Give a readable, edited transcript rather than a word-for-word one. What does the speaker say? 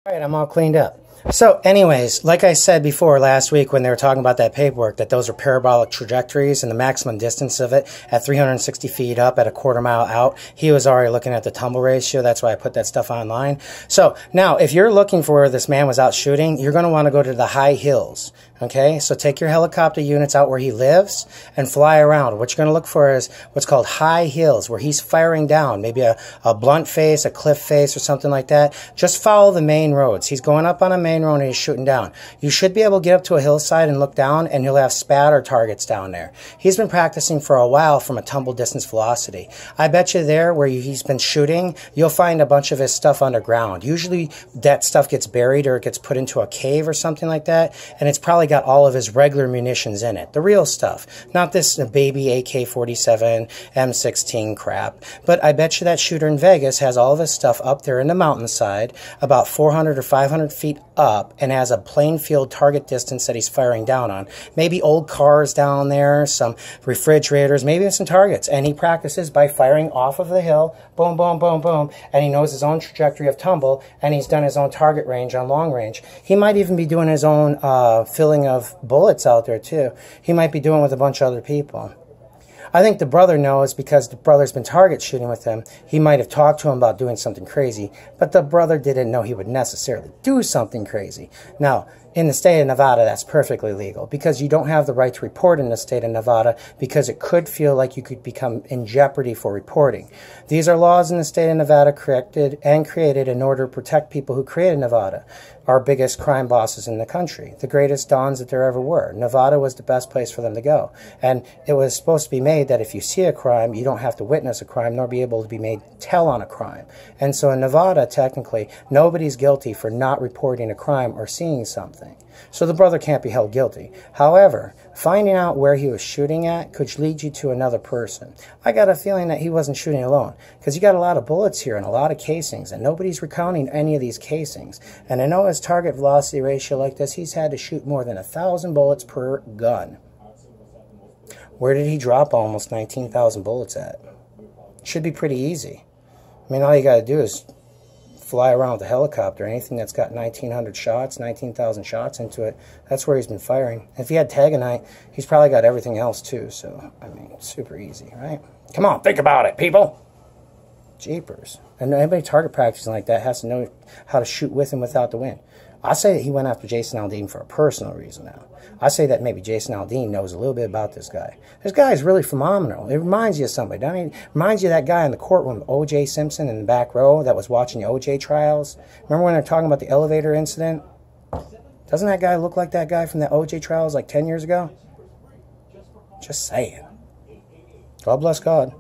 All right, I'm all cleaned up. So anyways, like I said before last week when they were talking about that paperwork, that those are parabolic trajectories and the maximum distance of it at 360 feet up at a quarter mile out, he was already looking at the tumble ratio. That's why I put that stuff online. So now if you're looking for where this man was out shooting, you're going to want to go to the high hills. Okay, so take your helicopter units out where he lives and fly around. What you're going to look for is what's called high hills, where he's firing down, maybe a blunt face, a cliff face, or something like that. Just follow the main roads. He's going up on a main road and he's shooting down. You should be able to get up to a hillside and look down, and he'll have spatter targets down there. He's been practicing for a while from a tumble distance velocity. I bet you there where he's been shooting, you'll find a bunch of his stuff underground. Usually that stuff gets buried or it gets put into a cave or something like that, and it's probably got all of his regular munitions in it. The real stuff. Not this baby AK-47, M16 crap. But I bet you that shooter in Vegas has all of his stuff up there in the mountainside, about 400 or 500 feet up, and has a plain field target distance that he's firing down on. Maybe old cars down there, some refrigerators, maybe some targets. And he practices by firing off of the hill, boom, boom, boom, boom, and he knows his own trajectory of tumble, and he's done his own target range on long range. He might even be doing his own filling of bullets out there too. He might be doing it with a bunch of other people. I think the brother knows because the brother's been target shooting with him. He might have talked to him about doing something crazy, but the brother didn't know he would necessarily do something crazy. Now, in the state of Nevada, that's perfectly legal because you don't have the right to report in the state of Nevada because it could feel like you could become in jeopardy for reporting. These are laws in the state of Nevada created in order to protect people who created Nevada, our biggest crime bosses in the country, the greatest dons that there ever were. Nevada was the best place for them to go. And it was supposed to be made that if you see a crime, you don't have to witness a crime nor be able to be made tell on a crime. And so in Nevada, technically, nobody's guilty for not reporting a crime or seeing something. So the brother can't be held guilty. However, finding out where he was shooting at could lead you to another person. I got a feeling that he wasn't shooting alone because you got a lot of bullets here and a lot of casings, and nobody's recounting any of these casings. And I know his target velocity ratio like this, he's had to shoot more than 1,000 bullets per gun. Where did he drop almost 19,000 bullets at? Should be pretty easy. I mean, all you got to do is fly around with a helicopter. Anything that's got 1,900 shots, 19,000 shots into it, that's where he's been firing. If he had Tagonite, he's probably got everything else too. So, I mean, super easy, right? Come on, think about it, people. Jeepers. And anybody target practicing like that has to know how to shoot with and without the wind. I say that he went after Jason Aldean for a personal reason now. I say that maybe Jason Aldean knows a little bit about this guy. This guy is really phenomenal. It reminds you of somebody. I mean, it reminds you of that guy in the courtroom, O.J. Simpson in the back row that was watching the O.J. trials. Remember when they're talking about the elevator incident? Doesn't that guy look like that guy from the O.J. trials like 10 years ago? Just saying. God bless God.